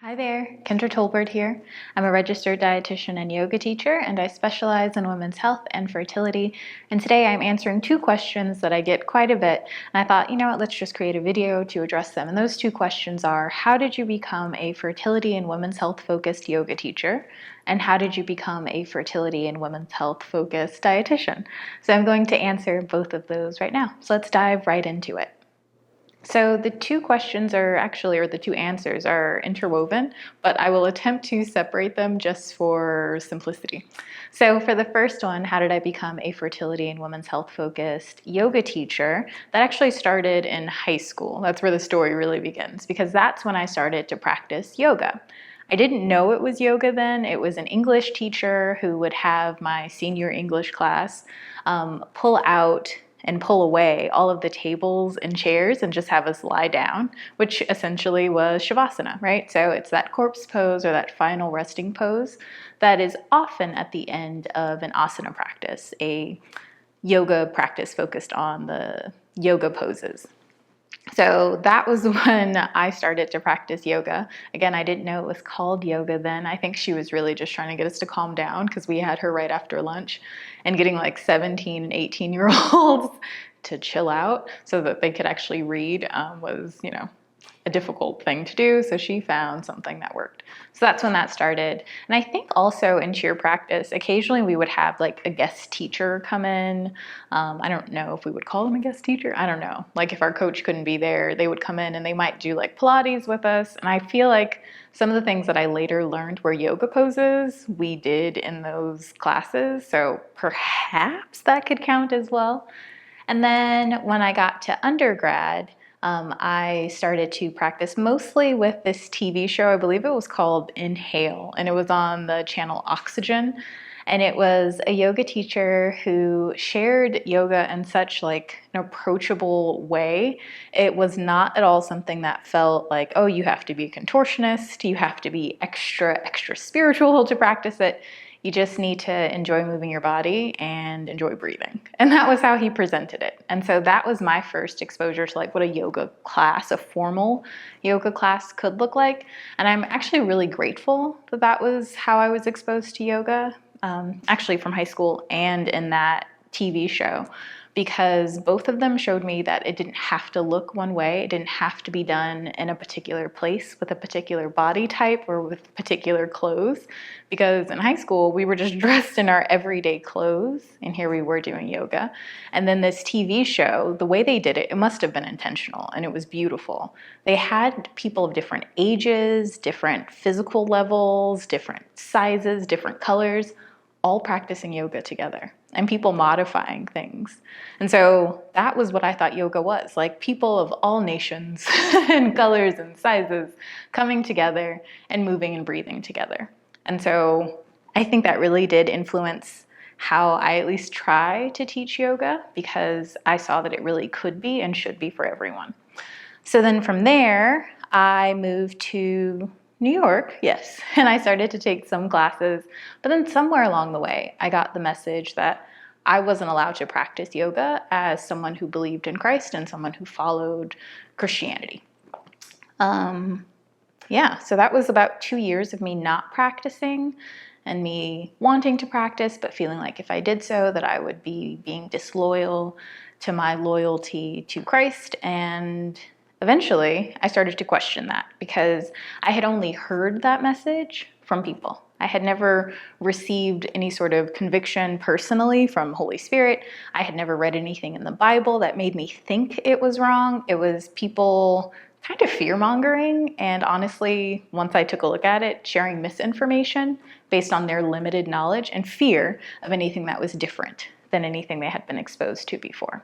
Hi there, Kendra Tolbert here. I'm a registered dietitian and yoga teacher, and I specialize in women's health and fertility. And today I'm answering two questions that I get quite a bit. And I thought, you know what, let's just create a video to address them. And those two questions are, how did you become a fertility and women's health focused yoga teacher? And how did you become a fertility and women's health focused dietitian? So I'm going to answer both of those right now. So let's dive right into it. So the two questions are actually, or the two answers are interwoven, but I will attempt to separate them just for simplicity. So for the first one, how did I become a fertility and women's health focused yoga teacher? That actually started in high school. That's where the story really begins, because that's when I started to practice yoga. I didn't know it was yoga then. It was an English teacher who would have my senior English class pull out and pull away all of the tables and chairs and just have us lie down, which essentially was Shavasana, right? So it's that corpse pose or that final resting pose that is often at the end of an asana practice, a yoga practice focused on the yoga poses. So that was when I started to practice yoga. Again, I didn't know it was called yoga then. I think she was really just trying to get us to calm down because we had her right after lunch, and getting like 17 and 18-year-olds to chill out so that they could actually read was, a difficult thing to do. So she found something that worked. So that's when that started. And I think also in cheer practice, occasionally we would have like a guest teacher come in. I don't know if we would call them a guest teacher. I don't know. Like if our coach couldn't be there, they would come in and they might do like Pilates with us. And I feel like some of the things that I later learned were yoga poses we did in those classes. So perhaps that could count as well. And then when I got to undergrad, I started to practice mostly with this TV show. I believe it was called Inhale, and it was on the channel Oxygen. And it was a yoga teacher who shared yoga in such like an approachable way. It was not at all something that felt like, oh, you have to be a contortionist, you have to be extra spiritual to practice it. You just need to enjoy moving your body and enjoy breathing. And that was how he presented it. And so that was my first exposure to like what a yoga class, a formal yoga class could look like. And I'm actually really grateful that that was how I was exposed to yoga, actually from high school and in that TV show, because both of them showed me that it didn't have to look one way. It didn't have to be done in a particular place with a particular body type or with particular clothes. Because in high school, we were just dressed in our everyday clothes, and here we were doing yoga. And then this TV show, the way they did it, it must have been intentional, and it was beautiful. They had people of different ages, different physical levels, different sizes, different colors, all practicing yoga together, and people modifying things. And so that was what I thought yoga was, like people of all nations and colors and sizes coming together and moving and breathing together. And so I think that really did influence how I at least try to teach yoga, because I saw that it really could be and should be for everyone. So then from there, I moved to New York, yes, and I started to take some classes, but then somewhere along the way, I got the message that I wasn't allowed to practice yoga as someone who believed in Christ and someone who followed Christianity. So that was about 2 years of me not practicing and me wanting to practice, but feeling like if I did so, that I would be being disloyal to my loyalty to Christ. And eventually, I started to question that, because I had only heard that message from people. I had never received any sort of conviction personally from Holy Spirit. I had never read anything in the Bible that made me think it was wrong. It was people kind of fear-mongering, and honestly, once I took a look at it, sharing misinformation based on their limited knowledge and fear of anything that was different than anything they had been exposed to before.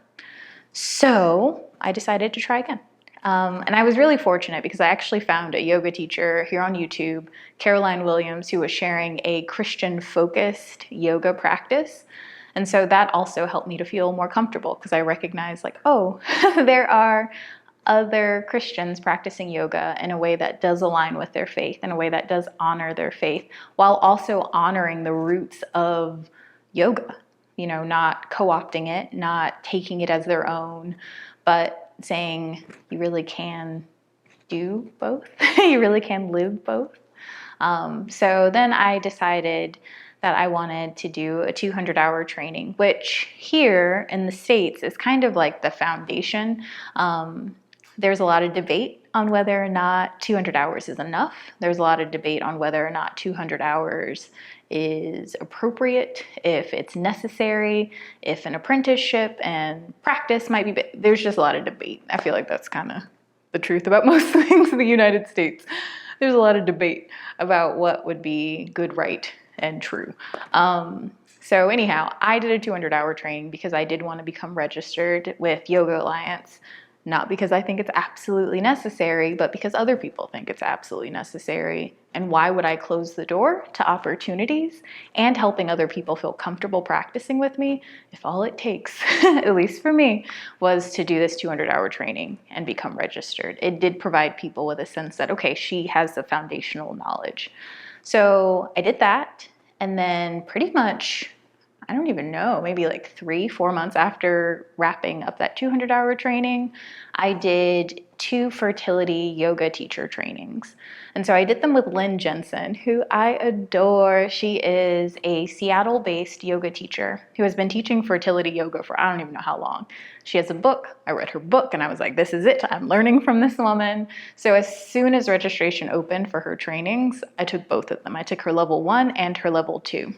So I decided to try again. And I was really fortunate because I actually found a yoga teacher here on YouTube, Caroline Williams, who was sharing a Christian-focused yoga practice. And so that also helped me to feel more comfortable, because I recognized like, oh, there are other Christians practicing yoga in a way that does align with their faith, in a way that does honor their faith, while also honoring the roots of yoga, not co-opting it, not taking it as their own, but saying you really can do both. You really can live both. So then I decided that I wanted to do a 200-hour training, which here in the States is kind of like the foundation. There's a lot of debate on whether or not 200 hours is enough. There's a lot of debate on whether or not 200 hours is appropriate, if it's necessary, if an apprenticeship and practice might be, there's just a lot of debate. I feel like that's kind of the truth about most things in the United States. There's a lot of debate about what would be good, right, and true. So anyhow, I did a 200-hour training because I did want to become registered with Yoga Alliance, not because I think it's absolutely necessary, but because other people think it's absolutely necessary. And why would I close the door to opportunities and helping other people feel comfortable practicing with me if all it takes, at least for me, was to do this 200-hour training and become registered? It did provide people with a sense that, okay, she has the foundational knowledge. So I did that, and then pretty much, I don't even know, maybe like 3-4 months after wrapping up that 200-hour training, I did 2 fertility yoga teacher trainings. And so I did them with Lynn Jensen, who I adore. She is a Seattle-based yoga teacher who has been teaching fertility yoga for I don't even know how long. She has a book. I read her book and I was like, this is it. I'm learning from this woman. So as soon as registration opened for her trainings, I took both of them. I took her level 1 and her level 2.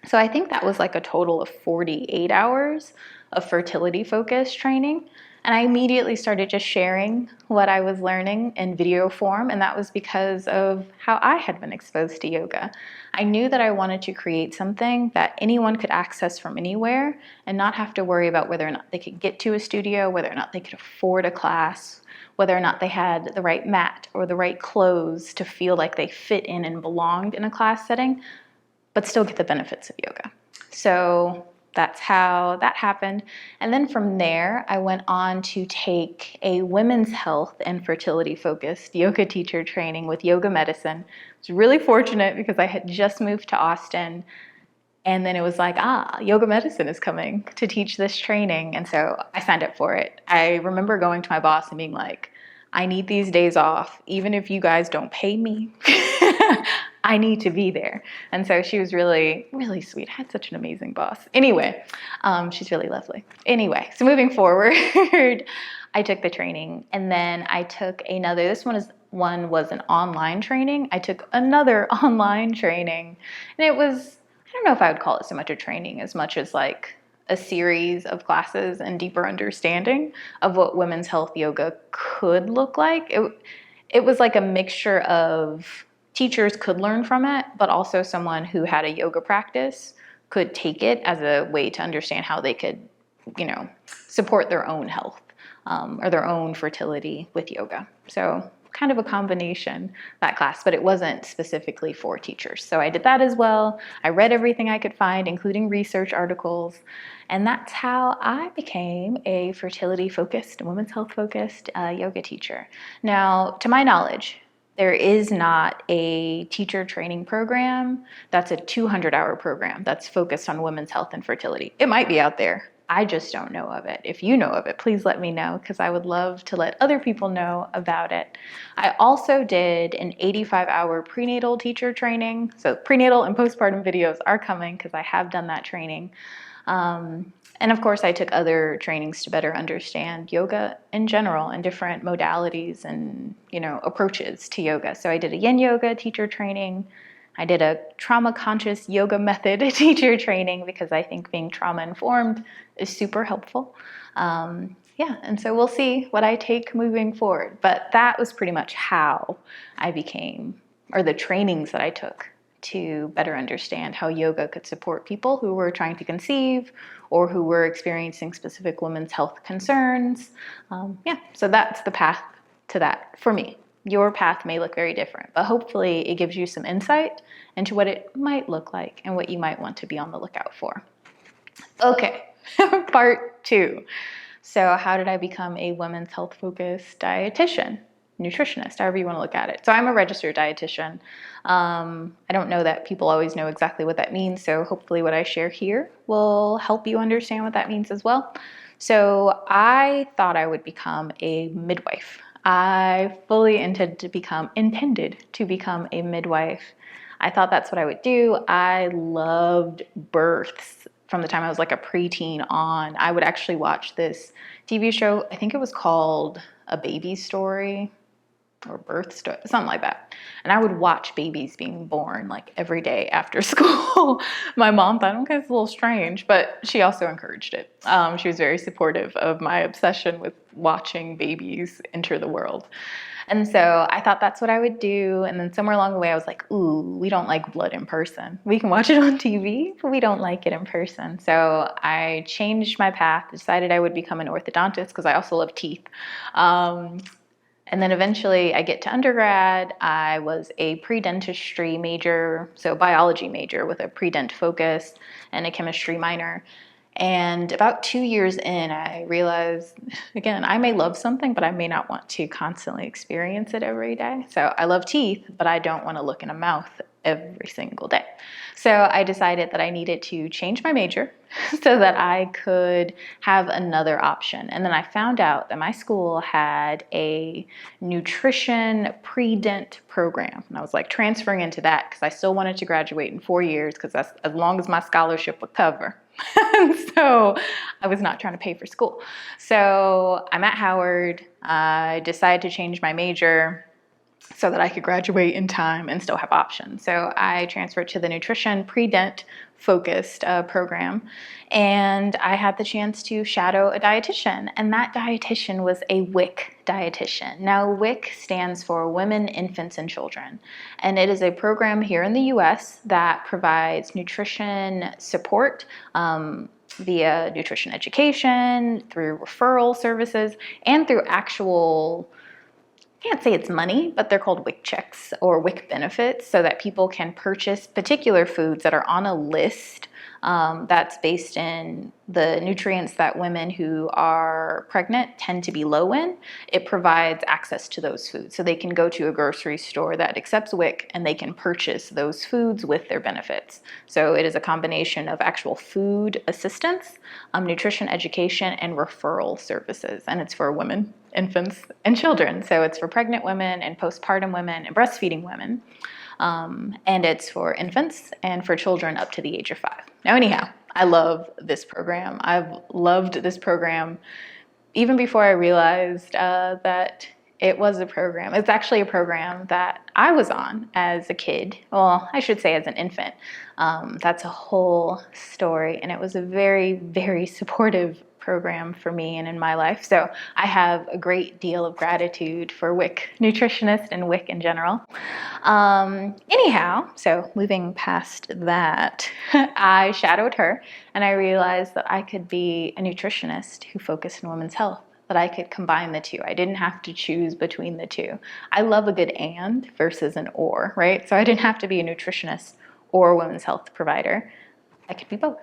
So I think that was like a total of 48 hours of fertility focused training. And I immediately started just sharing what I was learning in video form. And that was because of how I had been exposed to yoga. I knew that I wanted to create something that anyone could access from anywhere and not have to worry about whether or not they could get to a studio, whether or not they could afford a class, whether or not they had the right mat or the right clothes to feel like they fit in and belonged in a class setting, but still get the benefits of yoga. So that's how that happened. And then from there, I went on to take a women's health and fertility focused yoga teacher training with Yoga Medicine. I was really fortunate because I had just moved to Austin, and then it was like, Yoga Medicine is coming to teach this training. And so I signed up for it. I remember going to my boss and being like, I need these days off, even if you guys don't pay me. I need to be there. And so she was really, really sweet. I had such an amazing boss. Anyway, she's really lovely. Anyway, so moving forward, I took the training, and then I took another, this one was an online training. I took another online training, and it was, I don't know if I would call it so much a training as much as like a series of classes and deeper understanding of what women's health yoga could look like. It was like a mixture of teachers could learn from it, but also someone who had a yoga practice could take it as a way to understand how they could, support their own health or their own fertility with yoga. So kind of a combination, that class, but it wasn't specifically for teachers. So I did that as well. I read everything I could find, including research articles. And that's how I became a fertility-focused, women's health-focused yoga teacher. Now, to my knowledge, there is not a teacher training program that's a 200-hour program that's focused on women's health and fertility. It might be out there. I just don't know of it. If you know of it, please let me know, because I would love to let other people know about it. I also did an 85-hour prenatal teacher training. So prenatal and postpartum videos are coming because I have done that training. And of course, I took other trainings to better understand yoga in general and different modalities and, approaches to yoga. So I did a yin yoga teacher training. I did a trauma-conscious yoga method teacher training because I think being trauma-informed is super helpful. And so we'll see what I take moving forward. But that was pretty much how I became, or the trainings that I took to better understand how yoga could support people who were trying to conceive or who were experiencing specific women's health concerns. So that's the path to that for me. Your path may look very different, but hopefully it gives you some insight into what it might look like and what you might want to be on the lookout for. Okay, part 2. So how did I become a women's health-focused dietitian, nutritionist, however you want to look at it? So I'm a registered dietitian. I don't know that people always know exactly what that means, so hopefully what I share here will help you understand what that means as well. So I thought I would become a midwife. I fully intended to become a midwife. I thought that's what I would do. I loved births from the time I was like a preteen on. I would actually watch this TV show. I think it was called A Baby Story or Birth Story, something like that. And I would watch babies being born like every day after school. My mom thought, okay, it's a little strange, but she also encouraged it. She was very supportive of my obsession with watching babies enter the world. And so I thought that's what I would do. And then somewhere along the way, I was like, ooh, we don't like blood in person. We can watch it on TV, but we don't like it in person. So I changed my path, decided I would become an orthodontist because I also love teeth. And then eventually I get to undergrad. I was a pre-dentistry major, so biology major with a pre-dent focus and a chemistry minor. And about 2 years in, I realized, again, I may love something, but I may not want to constantly experience it every day. So I love teeth, but I don't want to look in a mouth every single day. So I decided that I needed to change my major so that I could have another option. And then I found out that my school had a nutrition pre-dent program. And I was like transferring into that because I still wanted to graduate in 4 years because that's as long as my scholarship would cover. So I was not trying to pay for school. So I'm at Howard. I decided to change my major so that I could graduate in time and still have options. So I transferred to the nutrition pre-dent focused program, and I had the chance to shadow a dietitian, and that dietitian was a WIC dietitian. Now, WIC stands for Women, Infants, and Children, and it is a program here in the US that provides nutrition support via nutrition education, through referral services, and through actual, can't say it's money, but they're called WIC checks or WIC benefits so that people can purchase particular foods that are on a list that's based in the nutrients that women who are pregnant tend to be low in. It provides access to those foods. So they can go to a grocery store that accepts WIC and they can purchase those foods with their benefits. So it is a combination of actual food assistance, nutrition education, and referral services. And it's for women, infants, and children. So it's for pregnant women and postpartum women and breastfeeding women. And it's for infants and for children up to the age of 5. Now, anyhow, I love this program. I've loved this program even before I realized that it was a program. It's actually a program that I was on as a kid. Well, I should say as an infant. That's a whole story. And it was a very, very supportive program for me and in my life. So I have a great deal of gratitude for WIC nutritionists and WIC in general. Anyhow, so moving past that, I shadowed her and I realized that I could be a nutritionist who focused on women's health, that I could combine the two. I didn't have to choose between the two. I love a good and versus an or, right? So I didn't have to be a nutritionist or a women's health provider. I could be both.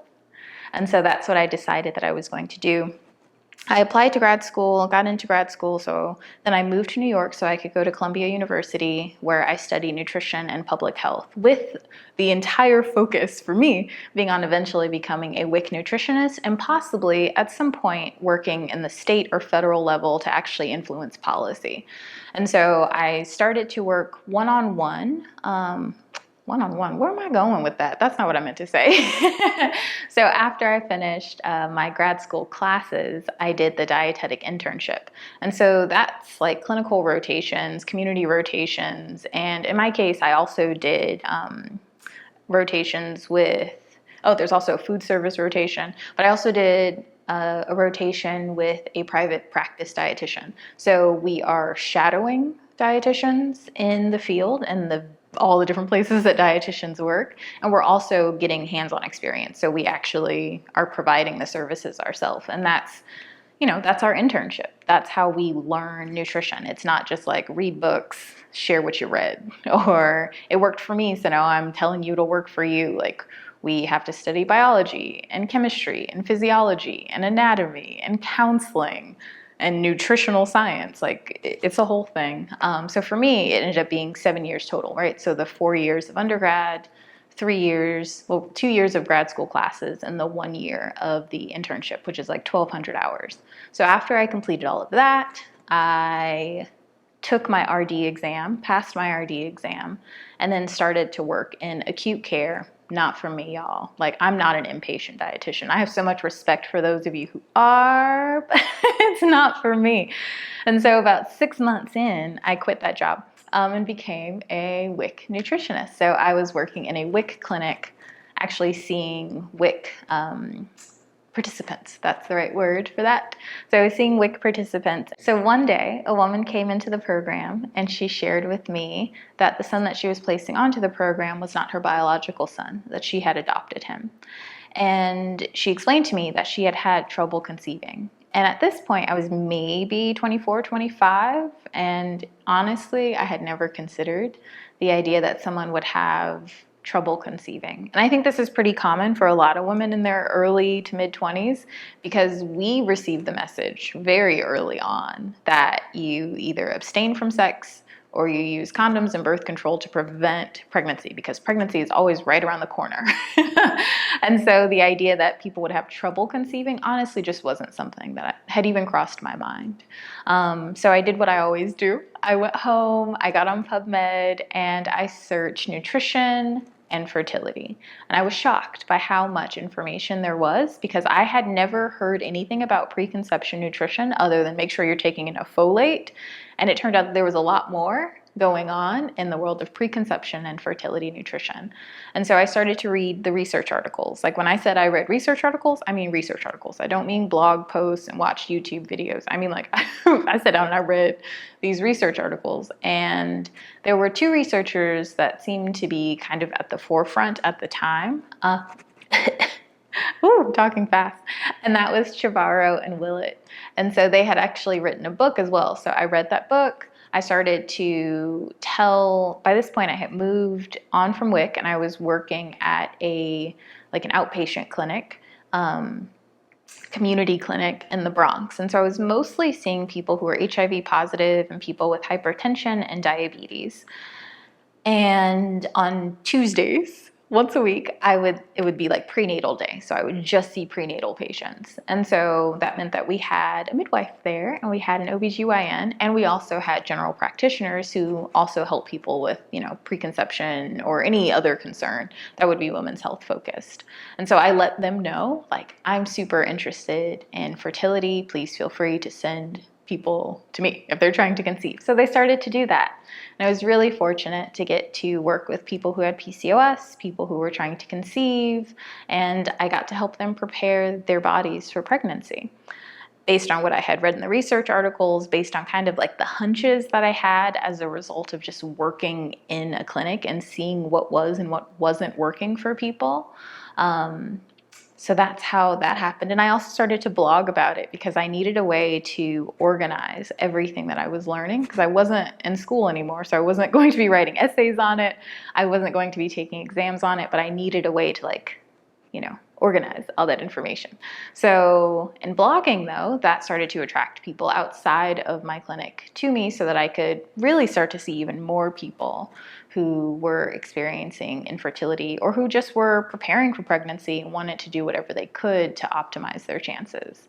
And so that's what I decided that I was going to do. I applied to grad school, got into grad school, so then I moved to New York so I could go to Columbia University where I study nutrition and public health with the entire focus for me being on eventually becoming a WIC nutritionist and possibly at some point working in the state or federal level to actually influence policy. And so I started to work one-on-one. Where am I going with that? That's not what I meant to say. So after I finished my grad school classes, I did the dietetic internship. And so that's like clinical rotations, community rotations. And in my case, I also did rotations with, there's also a food service rotation, but I also did a rotation with a private practice dietitian. So we are shadowing dietitians in the field and all the different places that dietitians work. And we're also getting hands-on experience. So we actually are providing the services ourselves. And that's our internship. That's how we learn nutrition. It's not just like read books, share what you read, or it worked for me, so now I'm telling you it'll work for you. Like we have to study biology and chemistry and physiology and anatomy and counseling and nutritional science. Like it's a whole thing. So for me, it ended up being 7 years total, right? So the 4 years of undergrad, 2 years of grad school classes, and the 1 year of the internship, which is like 1,200 hours. So after I completed all of that, I took my RD exam, passed my RD exam, and then started to work in acute care. Not for me, y'all. Like, I'm not an inpatient dietitian. I have so much respect for those of you who are, but it's not for me. And so about 6 months in, I quit that job and became a WIC nutritionist. So I was working in a WIC clinic, actually seeing WIC participants. That's the right word for that. So I was seeing WIC participants. So one day, a woman came into the program and she shared with me that the son that she was placing onto the program was not her biological son, that she had adopted him. And she explained to me that she had had trouble conceiving. And at this point, I was maybe 24, 25. And honestly, I had never considered the idea that someone would have trouble conceiving. And I think this is pretty common for a lot of women in their early to mid 20s, because we received the message very early on that you either abstain from sex or you use condoms and birth control to prevent pregnancy, because pregnancy is always right around the corner. And so the idea that people would have trouble conceiving honestly just wasn't something that had even crossed my mind. So I did what I always do. I went home, I got on PubMed, and I searched nutrition and fertility. And I was shocked by how much information there was, because I had never heard anything about preconception nutrition other than make sure you're taking enough folate. And it turned out that there was a lot more going on in the world of preconception and fertility nutrition. And so I started to read the research articles. Like, when I said I read research articles, I mean research articles. I don't mean blog posts and watch YouTube videos. I mean, like, I sat down and I read these research articles. And there were two researchers that seemed to be kind of at the forefront at the time. Ooh, talking fast. And that was Chavarro and Willett. And so they had actually written a book as well. So I read that book. I started to by this point I had moved on from WIC and I was working at an outpatient clinic, community clinic in the Bronx. And so I was mostly seeing people who were HIV positive and people with hypertension and diabetes. And on Tuesdays, once a week, it would be like prenatal day. So I would just see prenatal patients. And so that meant that we had a midwife there and we had an OBGYN, and we also had general practitioners who also help people with, preconception or any other concern that would be women's health focused. And so I let them know, like, I'm super interested in fertility. Please feel free to send people to me if they're trying to conceive. So they started to do that. And I was really fortunate to get to work with people who had PCOS, people who were trying to conceive, and I got to help them prepare their bodies for pregnancy. Based on what I had read in the research articles, based on kind of like the hunches that I had as a result of just working in a clinic and seeing what was and what wasn't working for people. So that's how that happened. And I also started to blog about it because I needed a way to organize everything that I was learning, because I wasn't in school anymore. So I wasn't going to be writing essays on it. I wasn't going to be taking exams on it, but I needed a way to organize all that information. So in blogging, though, that started to attract people outside of my clinic to me so that I could really start to see even more people who were experiencing infertility or who just were preparing for pregnancy and wanted to do whatever they could to optimize their chances.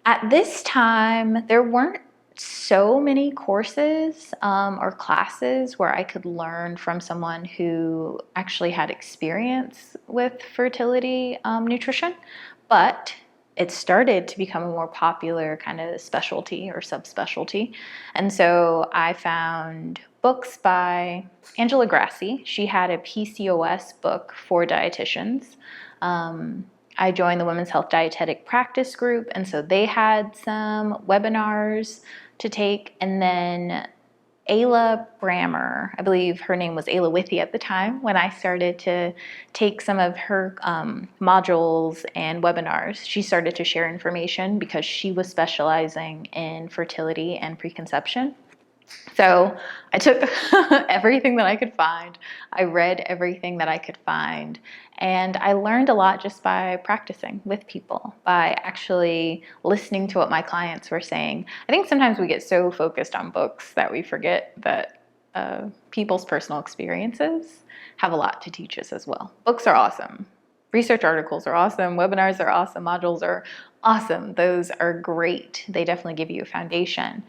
At this time, there weren't so many courses or classes where I could learn from someone who actually had experience with fertility nutrition, but it started to become a more popular kind of specialty or subspecialty. And so I found books by Angela Grassi. She had a PCOS book for dietitians. I joined the Women's Health Dietetic Practice Group, and so they had some webinars to take. And then Ayla Brammer, I believe her name was Ayla Withy at the time, when I started to take some of her modules and webinars, she started to share information because she was specializing in fertility and preconception. So I took everything that I could find. I read everything that I could find. And I learned a lot just by practicing with people, by actually listening to what my clients were saying. I think sometimes we get so focused on books that we forget that people's personal experiences have a lot to teach us as well. Books are awesome. Research articles are awesome. Webinars are awesome. Modules are awesome. Those are great. They definitely give you a foundation.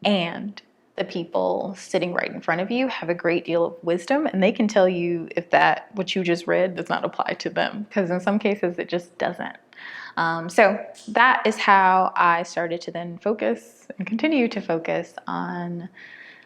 And the people sitting right in front of you have a great deal of wisdom, and they can tell you if that what you just read does not apply to them, because in some cases it just doesn't. So that is how I started to then focus and continue to focus on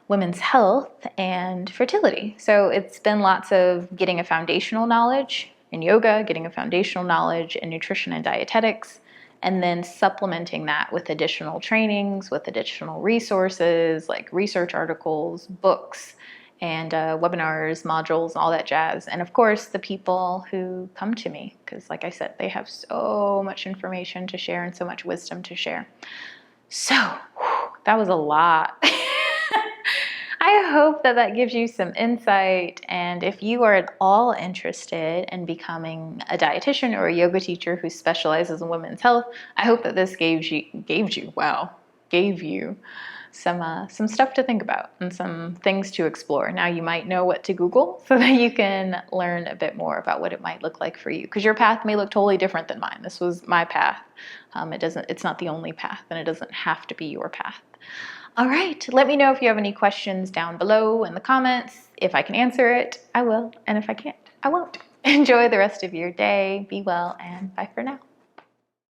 women's health and fertility. So it's been lots of getting a foundational knowledge in yoga, getting a foundational knowledge in nutrition and dietetics, and then supplementing that with additional trainings, with additional resources like research articles, books, and webinars, modules, all that jazz. And of course, the people who come to me, because like I said, they have so much information to share and so much wisdom to share. So that was a lot. I hope that that gives you some insight, and if you are at all interested in becoming a dietitian or a yoga teacher who specializes in women's health, I hope that this gave you some stuff to think about and some things to explore. Now you might know what to Google so that you can learn a bit more about what it might look like for you, because your path may look totally different than mine. This was my path. It's not the only path, and it doesn't have to be your path. All right, let me know if you have any questions down below in the comments. If I can answer it, I will, and if I can't, I won't. Enjoy the rest of your day, be well, and bye for now.